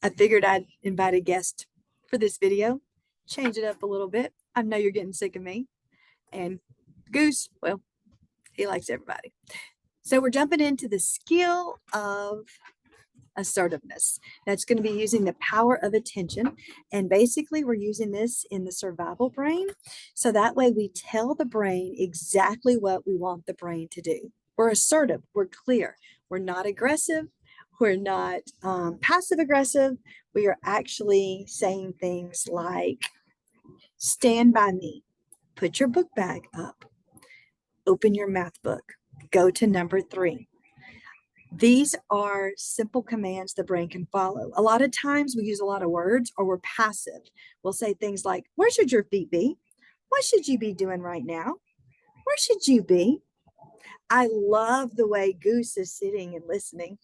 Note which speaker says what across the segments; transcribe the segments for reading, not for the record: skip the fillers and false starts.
Speaker 1: I figured I'd invite a guest for this video, change it up a little bit. I know you're getting sick of me. And Goose, well, he likes everybody. So we're jumping into the skill of assertiveness. That's going to be using the power of attention. And basically, we're using this in the survival brain. So that way we tell the brain exactly what we want the brain to do. We're assertive, we're clear, we're not aggressive, we're not passive aggressive. We are actually saying things like, stand by me, put your book bag up, open your math book, go to number 3. These are simple commands the brain can follow. A lot of times we use a lot of words or we're passive. We'll say things like, where should your feet be? What should you be doing right now? Where should you be? I love the way Goose is sitting and listening.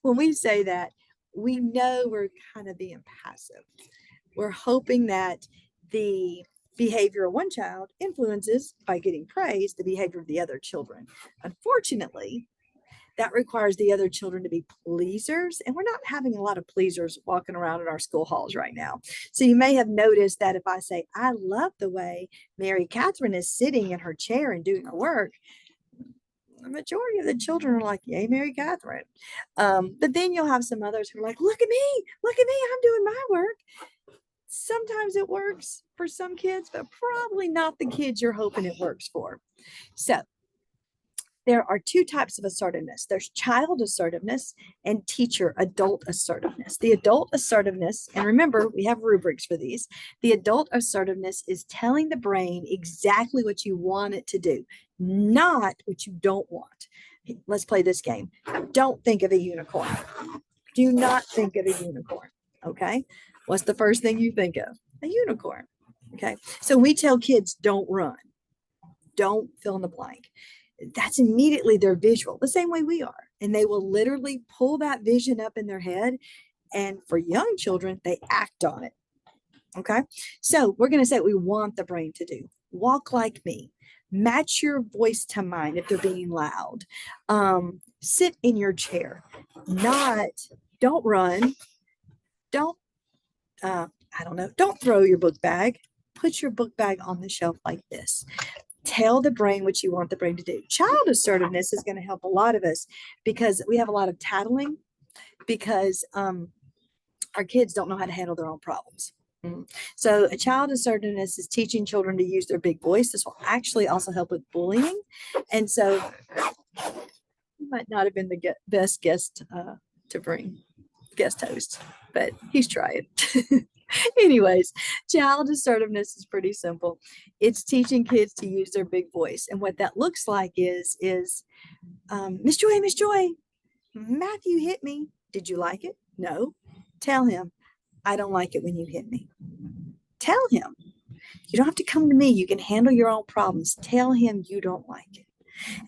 Speaker 1: When we say that, we know we're kind of being passive. We're hoping that the behavior of one child influences, by getting praise, the behavior of the other children. Unfortunately, that requires the other children to be pleasers, and we're not having a lot of pleasers walking around in our school halls right now. So you may have noticed that if I say, I love the way Mary Catherine is sitting in her chair and doing her work, the majority of the children are like, yay, Mary Catherine. But then you'll have some others who are like, look at me, I'm doing my work. Sometimes it works for some kids, but probably not the kids you're hoping it works for. So there are 2 types of assertiveness. There's child assertiveness and teacher adult assertiveness. The adult assertiveness, and remember, we have rubrics for these. The adult assertiveness is telling the brain exactly what you want it to do, not what you don't want. Let's play this game. Don't think of a unicorn. Do not think of a unicorn. Okay. What's the first thing you think of? A unicorn. Okay. So we tell kids, don't run. Don't fill in the blank. That's immediately their visual, the same way we are. And they will literally pull that vision up in their head. And for young children, they act on it. Okay. So we're going to say what we want the brain to do. Walk like me. Match your voice to mine if they're being loud. Sit in your chair. Don't run. Don't, don't throw your book bag. Put your book bag on the shelf like this. Tell the brain what you want the brain to do. Child assertiveness is going to help a lot of us because we have a lot of tattling because our kids don't know how to handle their own problems. So a child assertiveness is teaching children to use their big voice. This will actually also help with bullying. And so he might not have been the best guest to bring, guest host, but he's trying. Anyways, child assertiveness is pretty simple. It's teaching kids to use their big voice. And what that looks like is Miss Joy, Matthew hit me. Did you like it? No. Tell him, I don't like it when you hit me. Tell him. You don't have to come to me. You can handle your own problems. Tell him you don't like it.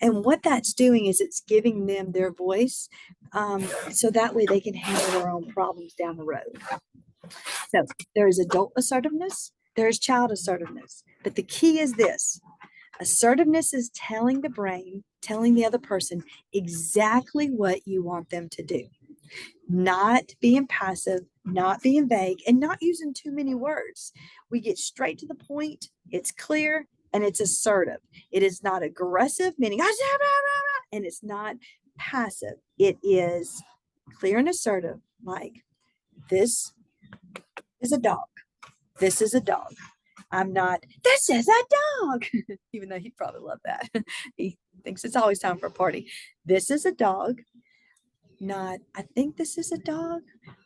Speaker 1: And what that's doing is it's giving them their voice so that way they can handle their own problems down the road. So there is adult assertiveness, there is child assertiveness. But the key is this. Assertiveness is telling the brain, telling the other person exactly what you want them to do. Not being passive, not being vague, and not using too many words. We get straight to the point, it's clear, and it's assertive. It is not aggressive, meaning, and it's not passive. It is clear and assertive, like, this is a dog. This is a dog. I'm not, this is a dog, even though he'd probably love that. He thinks it's always time for a party. This is a dog. Not, I think this is a dog.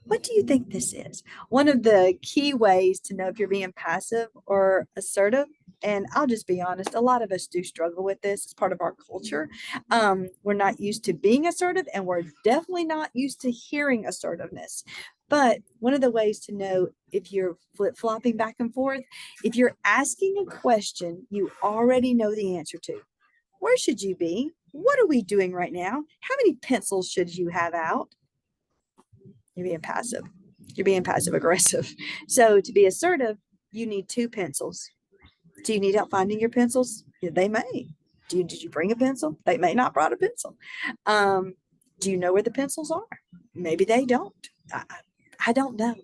Speaker 1: What do you think this is? One of the key ways to know if you're being passive or assertive, and I'll just be honest, a lot of us do struggle with this. It's part of our culture. We're not used to being assertive, and we're definitely not used to hearing assertiveness. But one of the ways to know if you're flip-flopping back and forth, if you're asking a question you already know the answer to. Where should you be? What are we doing right now? How many pencils should you have out? You're being passive. You're being passive aggressive. So to be assertive, you need 2 pencils. Do you need help finding your pencils? Yeah, they may. Did you bring a pencil? They may not brought a pencil. Do you know where the pencils are? Maybe they don't. I don't know.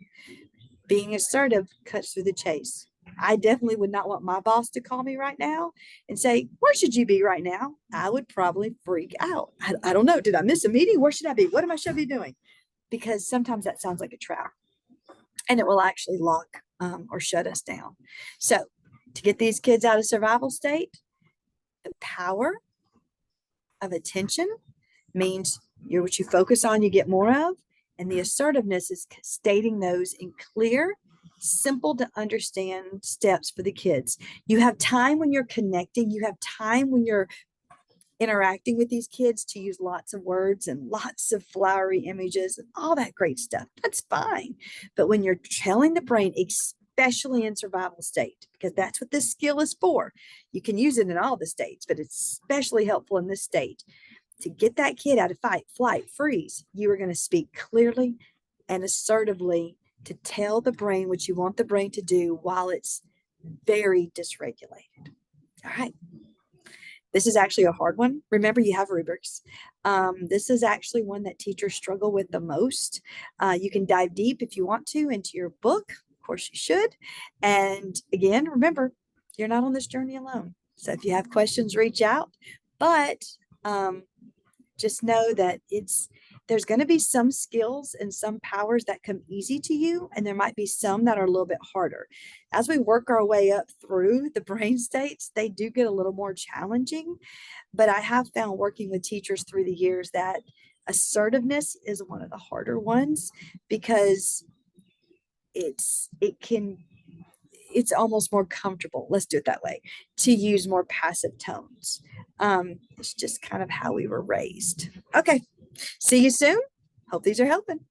Speaker 1: Being assertive cuts through the chase. I definitely would not want my boss to call me right now and say, "Where should you be right now?" I would probably freak out. I don't know. Did I miss a meeting? Where should I be? What am I should be doing? Because sometimes that sounds like a trap and it will actually lock or shut us down. So, to get these kids out of survival state, the power of attention means you're what you focus on, you get more of. And the assertiveness is stating those in clear, simple to understand steps for the kids. You have time when you're connecting, you have time when you're interacting with these kids to use lots of words and lots of flowery images and all that great stuff. That's fine. But when you're telling the brain, especially in survival state, because that's what this skill is for, you can use it in all the states, but it's especially helpful in this state. To get that kid out of fight, flight, freeze, you are going to speak clearly and assertively to tell the brain what you want the brain to do while it's very dysregulated. All right. This is actually a hard one. Remember, you have rubrics. This is actually one that teachers struggle with the most. You can dive deep if you want to into your book. Of course, you should. And again, remember, you're not on this journey alone. So if you have questions, reach out. But just know that there's going to be some skills and some powers that come easy to you, and there might be some that are a little bit harder. As we work our way up through the brain states, they do get a little more challenging. But I have found working with teachers through the years that assertiveness is one of the harder ones because it's almost more comfortable, let's do it that way, to use more passive tones. It's just kind of how we were raised. Okay, see you soon. Hope these are helping.